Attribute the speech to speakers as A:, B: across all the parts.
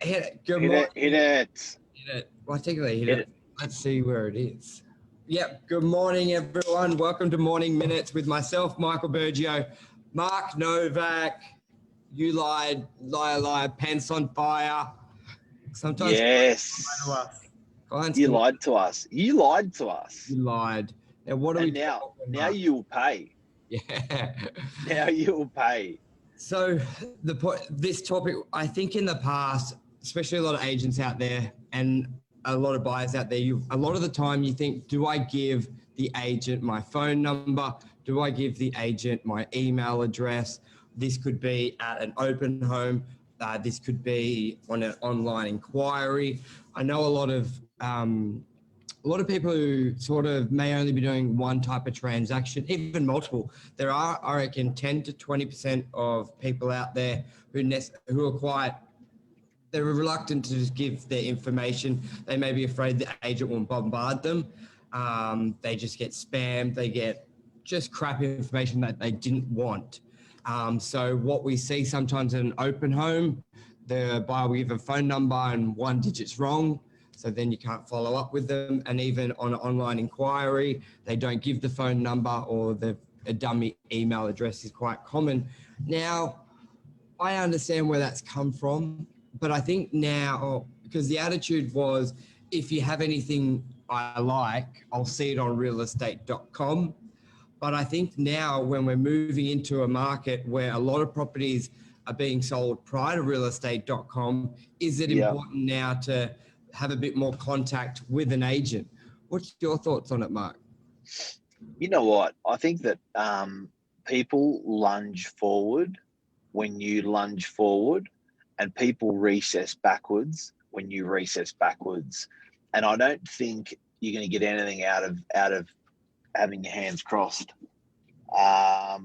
A: Hit it. Good
B: Hit
A: morning.
B: it, hit it.
A: Hit it. Well, technically hit
B: Hit
A: it. Let's see where it is. Yep. Good morning, everyone. Welcome to Morning Minutes with myself, Michael Burgio, Mark Novak. You lied, liar, pants on fire. Sometimes
B: Yes.
A: clients
B: You
A: can
B: lied to us. You lied to us.
A: You lied. Now, what are we
B: And now
A: talking about?
B: you'll pay.
A: Yeah.
B: Now you'll pay.
A: So this topic, I think in the past, especially a lot of agents out there and a lot of buyers out there, a lot of the time you think, do I give the agent my phone number? Do I give the agent my email address? This could be at an open home. This could be on an online inquiry. I know a lot of people who sort of may only be doing one type of transaction, even multiple. There are, I reckon, 10 to 20% of people out there who are quite, they're reluctant to just give their information. They may be afraid the agent will bombard them. They just get spammed. They get just crap information that they didn't want. So what we see sometimes in an open home, the buyer will give a phone number and one digit's wrong. So then you can't follow up with them. And even on an online inquiry, they don't give the phone number, or a dummy email address is quite common. Now, I understand where that's come from, but I think now, because the attitude was, if you have anything I like, I'll see it on realestate.com. But I think now, when we're moving into a market where a lot of properties are being sold prior to realestate.com, is it important now to have a bit more contact with an agent? What's your thoughts on it, Mark?
B: You know what? I think that people lunge forward when you lunge forward, and people recess backwards when you recess backwards. And I don't think you're going to get anything out of having your hands crossed. I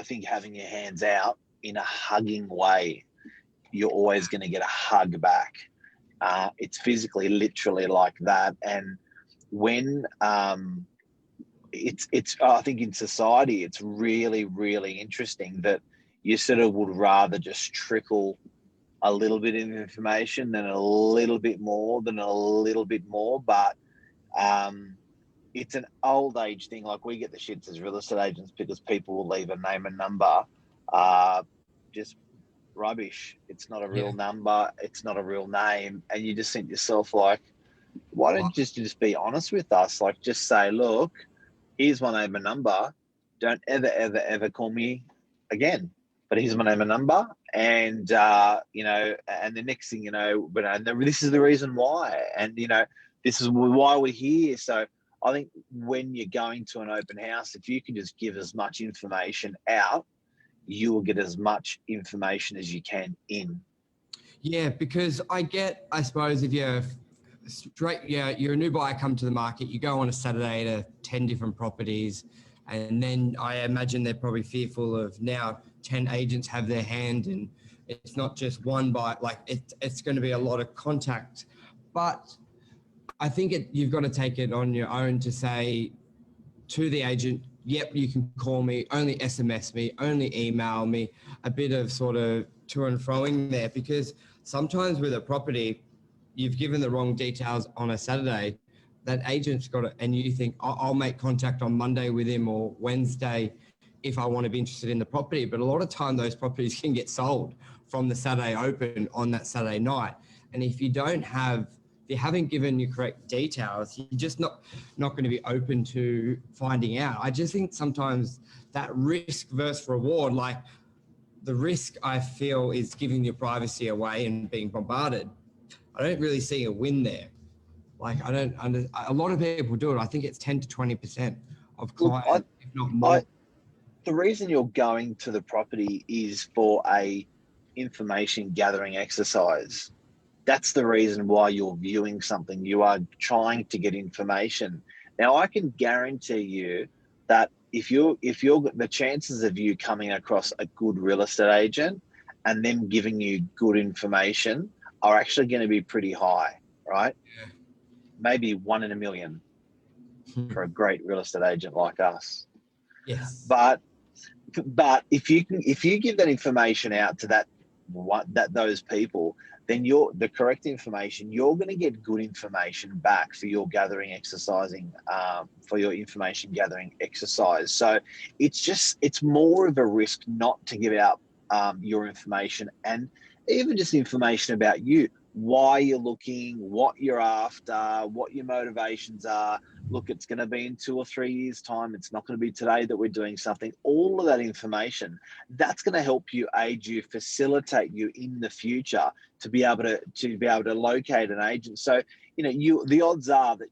B: think having your hands out in a hugging way, you're always going to get a hug back. It's physically, literally like that. And when it's I think in society, it's really, really interesting that you sort of would rather just trickle a little bit of information than a little bit more than a little bit more. But it's an old age thing. Like, we get the shits as real estate agents because people will leave a name and number. Just rubbish. It's not a real number. It's not a real name. And you just think to yourself, like, why don't you just be honest with us? Like, just say, look, here's my name and number. Don't ever call me again. But here's my name and number. And, and the next thing, this is the reason why. And, this is why we're here. So I think when you're going to an open house, if you can just give as much information out, you will get as much information as you can in.
A: Yeah, because I suppose if you're you're a new buyer, come to the market, you go on a Saturday to 10 different properties, and then I imagine they're probably fearful of now 10 agents have their hand, and it's not just one buyer, like it's going to be a lot of contact. But I think you've got to take it on your own to say to the agent, yep, you can call me, only SMS me, only email me, a bit of sort of to and froing there, because sometimes with a property, you've given the wrong details on a Saturday, that agent's got it, and you think, I'll make contact on Monday with him or Wednesday if I want to be interested in the property. But a lot of time those properties can get sold from the Saturday open on that Saturday night. And if you haven't given your correct details, you're just not going to be open to finding out. I just think sometimes that risk versus reward, like the risk I feel is giving your privacy away and being bombarded. I don't really see a win there. Like a lot of people do it. I think it's 10 to 20% of clients, if not more.
B: The reason you're going to the property is for a information gathering exercise. That's the reason why you're viewing something. You are trying to get information. Now, I can guarantee you that if you're the chances of you coming across a good real estate agent and them giving you good information are actually going to be pretty high, right?
A: Yeah.
B: Maybe 1 in a million for a great real estate agent like us.
A: Yes.
B: But if you give that information out to those people, then the correct information, you're going to get good information back for your for your information gathering exercise. So it's more of a risk not to give out your information, and even just information about you, why you're looking, what you're after, what your motivations are. Look, it's going to be in 2 or 3 years' time. It's not going to be today that we're doing something. All of that information, that's going to help you, aid you, facilitate you in the future to be able to locate an agent. So, the odds are that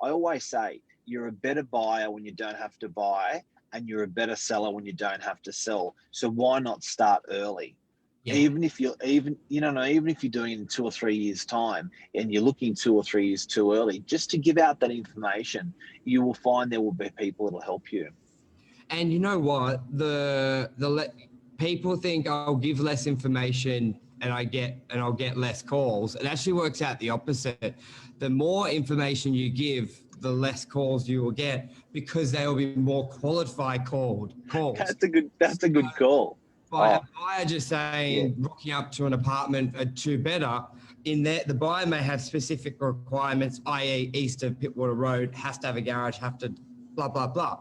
B: I always say you're a better buyer when you don't have to buy, and you're a better seller when you don't have to sell. So why not start early? Yeah. Even if you're doing it in 2 or 3 years' time and you're looking 2 or 3 years too early, just to give out that information, you will find there will be people that'll help you.
A: And you know what? People think I'll give less information and I'll get less calls. It actually works out the opposite. The more information you give, the less calls you will get, because there will be more qualified calls.
B: That's a good call.
A: By a buyer just saying, rocking up to an apartment at 2 better, in that the buyer may have specific requirements, i.e. east of Pittwater Road, has to have a garage, have to blah, blah, blah.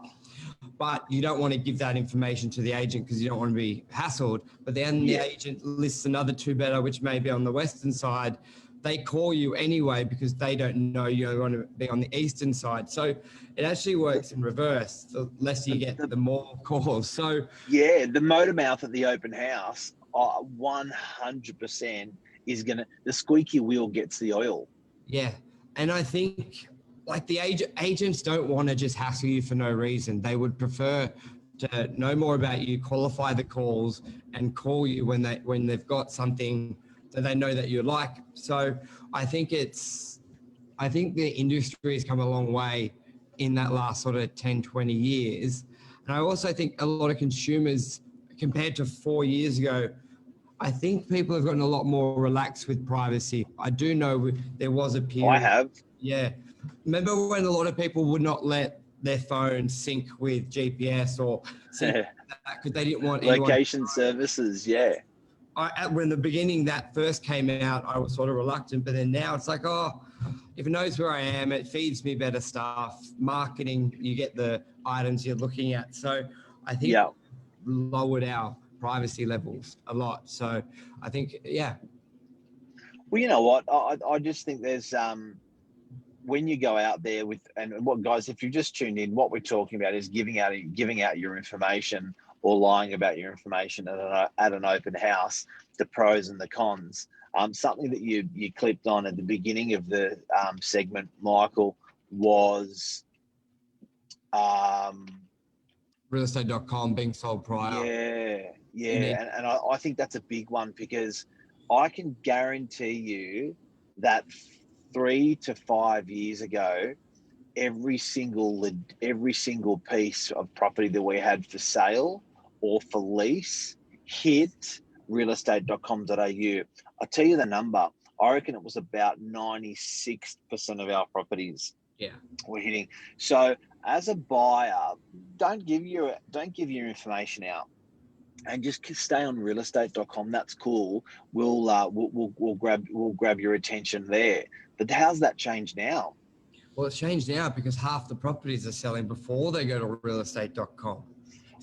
A: But you don't want to give that information to the agent because you don't want to be hassled. But then the agent lists another 2 better, which may be on the western side. They call you anyway because they don't know you want to be on the eastern side. So it actually works in reverse. The less you get, the more calls. So
B: the motor mouth at the open house, 100% is the squeaky wheel gets the oil.
A: Yeah, and I think like the agents don't want to just hassle you for no reason. They would prefer to know more about you, qualify the calls, and call you when they've got something that they know that you like. So I think the industry has come a long way in that last sort of 10, 20 years. And I also think a lot of consumers, compared to 4 years ago, I think people have gotten a lot more relaxed with privacy. I do know there was a period.
B: I have.
A: Yeah. Remember when a lot of people would not let their phone sync with GPS or sync with that because they didn't want
B: location services,
A: when the beginning that first came out, I was sort of reluctant, but then now it's like, if it knows where I am, it feeds me better stuff. Marketing, you get the items you're looking at. So I think lowered our privacy levels a lot. So I think,
B: Well, you know what? I just think there's when you go out there guys, if you've just tuned in, what we're talking about is giving out your information or lying about your information at an open house, the pros and the cons. Something that you clipped on at the beginning of the segment, Michael, was
A: realestate.com being sold prior.
B: And I think that's a big one, because I can guarantee you that 3 to 5 years ago, every single piece of property that we had for sale or for lease hit realestate.com.au. I'll tell you the number. I reckon it was about 96% of our properties were hitting. So as a buyer, don't give your information out, and just stay on realestate.com. That's cool. We'll grab your attention there. But how's that changed now?
A: Well, it's changed now because half the properties are selling before they go to realestate.com.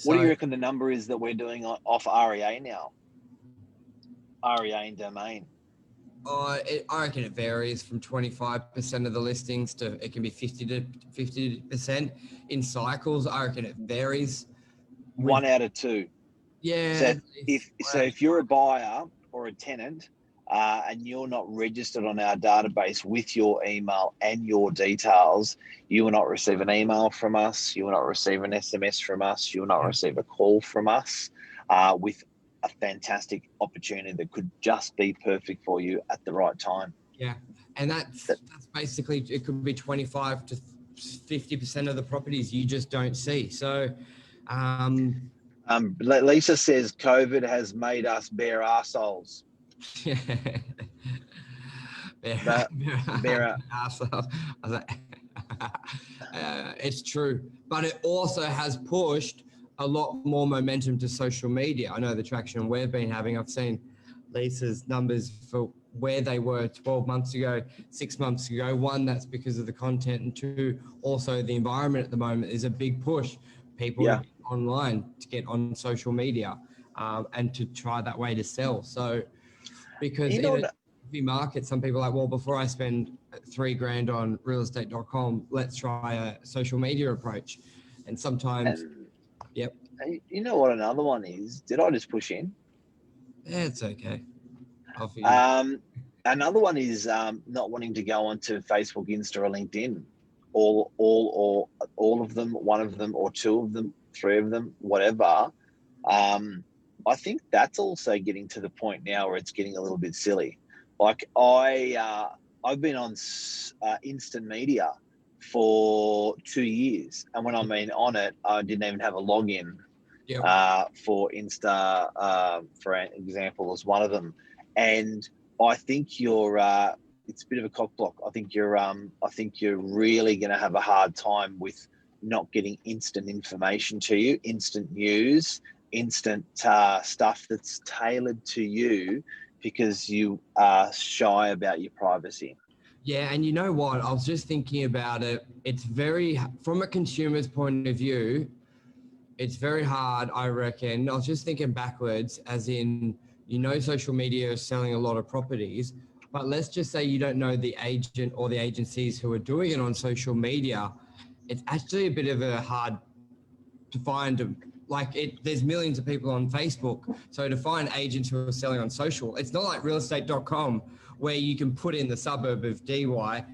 B: What do you reckon the number is that we're doing off REA now? REA and domain.
A: I reckon it varies from 25% of the listings to it can be 50% in cycles. I reckon it varies.
B: 1 out of 2.
A: Yeah.
B: So if you're a buyer or a tenant and you're not registered on our database with your email and your details, you will not receive an email from us. You will not receive an SMS from us. You will not receive a call from us with a fantastic opportunity that could just be perfect for you at the right time.
A: Yeah. And that's basically, it could be 25 to 50% of the properties you just don't see. So,
B: Lisa says COVID has made us bare arseholes.
A: bare arseholes. It's true, but it also has pushed a lot more momentum to social media. I know the traction we've been having. I've seen Lisa's numbers for where they were 12 months ago, 6 months ago. One, that's because of the content, and two, also the environment at the moment is a big push. People to
B: Yeah.
A: get online, to get on social media, and to try that way to sell. So, because
B: You
A: in
B: know
A: a
B: what?
A: market, some people are like, well, before I spend $3,000 on realestate.com, let's try a social media approach. And sometimes,
B: And
A: yep,
B: you know what another one is? Did I just push in?
A: yeah, it's okay. I'll forgive you.
B: Another one is not wanting to go onto Facebook, Insta, or LinkedIn. All of them, one of them, or two of them, three of them, whatever. I think that's also getting to the point now where it's getting a little bit silly. Like I've been on instant media for 2 years, and when I mean on it, I didn't even have a login
A: Yep.
B: for Insta, for example, as one of them. And I think it's a bit of a cock block. I think you're really going to have a hard time with not getting instant information to you, instant news, instant stuff that's tailored to you, because you are shy about your privacy.
A: Yeah, and you know what? I was just thinking about it. It's very, from a consumer's point of view, it's very hard, I reckon. I was just thinking backwards, as in, social media is selling a lot of properties, but let's just say you don't know the agent or the agencies who are doing it on social media. It's actually a bit of a hard to find them. Like there's millions of people on Facebook. So to find agents who are selling on social, it's not like realestate.com where you can put in the suburb of DY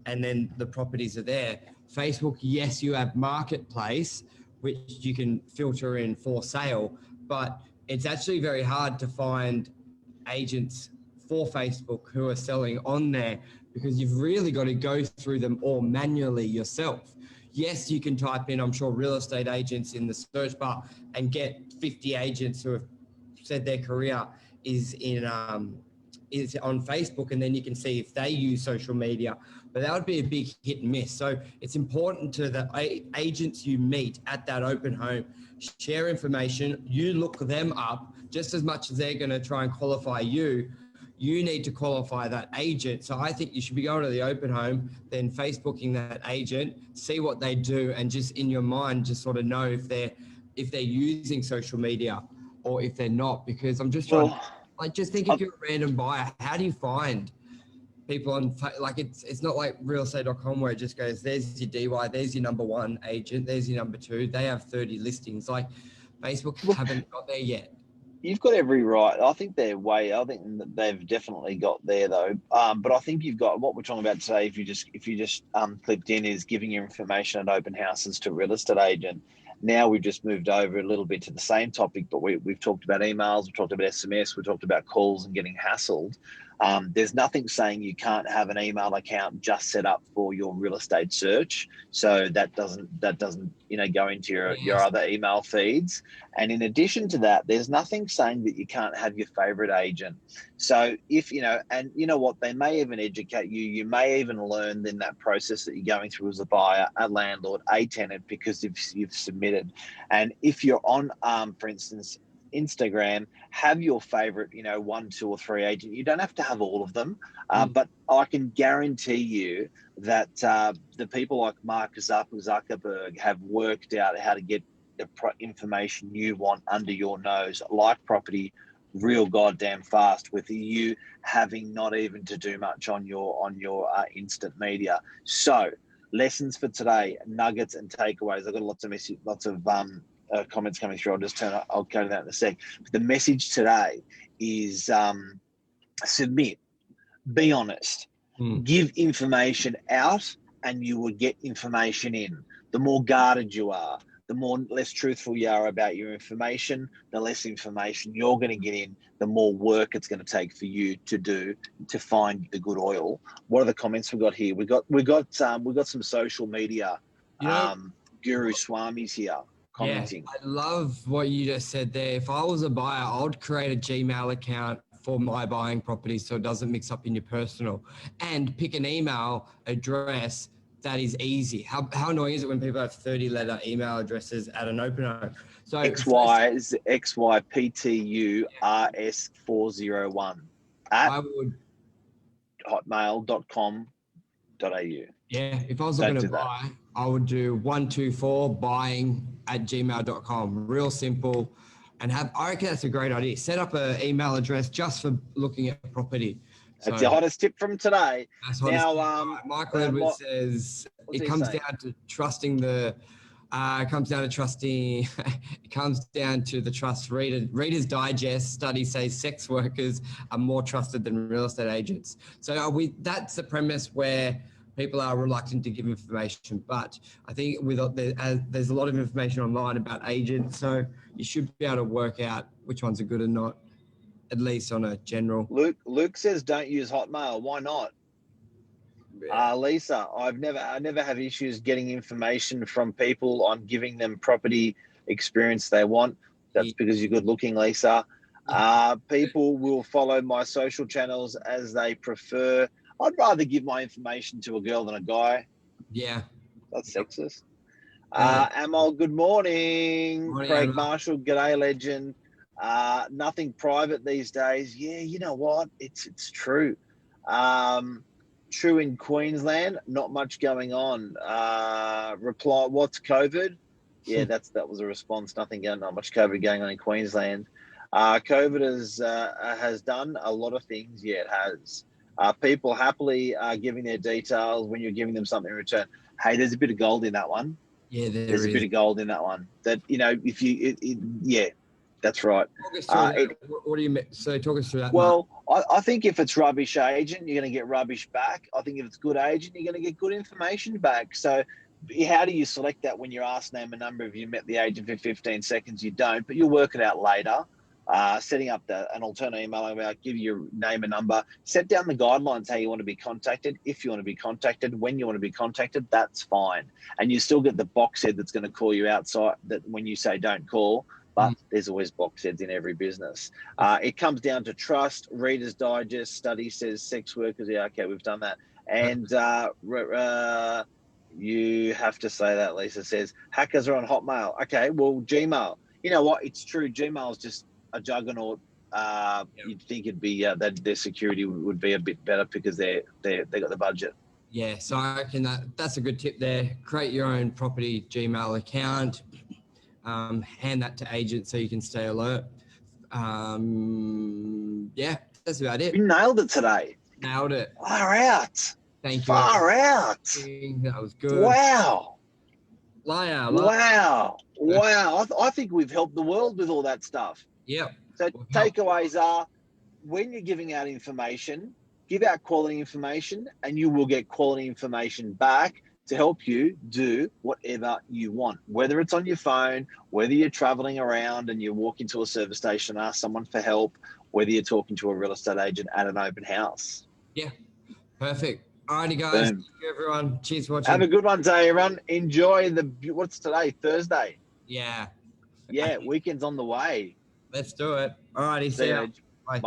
A: and then the properties are there. Facebook, yes, you have marketplace, which you can filter in for sale, but it's actually very hard to find agents for Facebook who are selling on there, because you've really got to go through them all manually yourself. Yes, you can type in, I'm sure, real estate agents in the search bar and get 50 agents who have said their career is is on Facebook, and then you can see if they use social media. But that would be a big hit and miss. So it's important to the agents you meet at that open home, share information. You look them up just as much as they're going to try and qualify you. You need to qualify that agent. So I think you should be going to the open home, then Facebooking that agent, see what they do, and just in your mind, just sort of know if they're using social media or if they're not. Because I'm just trying, like, just think if you're a random buyer, how do you find people on, like, it's not like realestate.com where it just goes, there's your DY, there's your number one agent, there's your number two. They have 30 listings. Like, Facebook haven't got there yet.
B: You've got every right. I think they're I think they've definitely got there though. But I think you've got what we're talking about today. If you just clicked in, is giving your information at open houses to a real estate agent. Now we've just moved over a little bit to the same topic, but we've talked about emails, we've talked about SMS, we've talked about calls and getting hassled. There's nothing saying you can't have an email account just set up for your real estate search, so that doesn't go into your other email feeds. And in addition to that, there's nothing saying that you can't have your favorite agent. So if and you know what, they may even educate you. You may even learn in that process that you're going through as a buyer, a landlord, a tenant, because you've submitted. And if you're on, for instance, Instagram, have your favorite, 1, 2, or 3 agent. You don't have to have all of them, but I can guarantee you that the people like Mark Zuckerberg have worked out how to get the information you want under your nose, like property, real goddamn fast, with you having not even to do much on your instant media. So, lessons for today, nuggets and takeaways. I've got lots of comments coming through. I'll go to that in a sec. But the message today is submit, be honest, give information out, and you will get information in. The more guarded you are, the less truthful you are about your information, the less information you're going to get in, the more work it's going to take for you to do to find the good oil. What are the comments we've got here? We've got some social media guru swamis here commenting.
A: Yeah, I love what you just said there. If I was a buyer, I would create a Gmail account for my buying property so it doesn't mix up in your personal, and pick an email address that is easy. How annoying is it when people have 30-letter email addresses at an opener? So
B: XYPTURS401 at
A: I would,
B: hotmail.com.au.
A: yeah, if I was looking to buy, I would do 124buying@gmail.com. Real simple. And I reckon that's a great idea. Set up an email address just for looking at property.
B: That's the hottest tip from today.
A: Now, Michael Edwards says it comes down to trusting the. It comes down to the trust. Reader's Digest study says sex workers are more trusted than real estate agents. So that's the premise where people are reluctant to give information. But I think there's a lot of information online about agents, so you should be able to work out which ones are good or not, at least on a general.
B: Luke says don't use Hotmail. Why not?
A: Yeah.
B: Lisa, I never have issues getting information from people on giving them property experience they want. That's because you're good looking, Lisa. People will follow my social channels as they prefer. I'd rather give my information to a girl than a guy.
A: Yeah.
B: That's sexist. Amal, good morning. Craig
A: Amal.
B: Marshall, g'day, legend. Nothing private these days. Yeah, you know what? It's true. True in Queensland, not much going on. Reply, what's COVID? Yeah, that was a response. Not much COVID going on in Queensland. COVID has done a lot of things. Yeah, it has. People happily giving their details when you're giving them something in return. Hey, there's a bit of gold in that one.
A: Yeah,
B: there's a bit of gold in that one. That, if you, yeah, that's right.
A: What do you mean? So talk us through that.
B: Well, I think if it's rubbish agent, you're going to get rubbish back. I think if it's good agent, you're going to get good information back. So how do you select that when you're asked name and number? If you met the agent for 15 seconds, you don't, but you'll work it out later. Setting up an alternate email, I'll give you your name and number, set down the guidelines, how you want to be contacted, if you want to be contacted, when you want to be contacted, that's fine. And you still get the box head that's going to call you outside that when you say don't call, but there's always box heads in every business. It comes down to trust. Reader's Digest study says sex workers. Yeah, okay, we've done that. And you have to say that, Lisa says. Hackers are on Hotmail. Okay, well, Gmail. You know what? It's true. Gmail is just a juggernaut. You'd think it'd be that their security would be a bit better because they got the budget.
A: Yeah, so I reckon that's a good tip there. Create your own property Gmail account. Hand that to agents so you can stay alert. Yeah, that's about it.
B: You nailed it today.
A: Nailed it.
B: Far out.
A: Thank you.
B: Far out.
A: That was good.
B: Wow.
A: Wow.
B: I think we've helped the world with all that stuff.
A: Yep.
B: So takeaways are, when you're giving out information, give out quality information and you will get quality information back to help you do whatever you want, whether it's on your phone, whether you're traveling around and you walk into a service station and ask someone for help, whether you're talking to a real estate agent at an open house.
A: Yeah, perfect. Alrighty, guys. Thank you, everyone. Cheers for watching.
B: Have a good one today, everyone. Enjoy what's today? Thursday.
A: Yeah.
B: Yeah, weekend's on the way.
A: Let's do it. Alrighty, see ya.
B: Bye.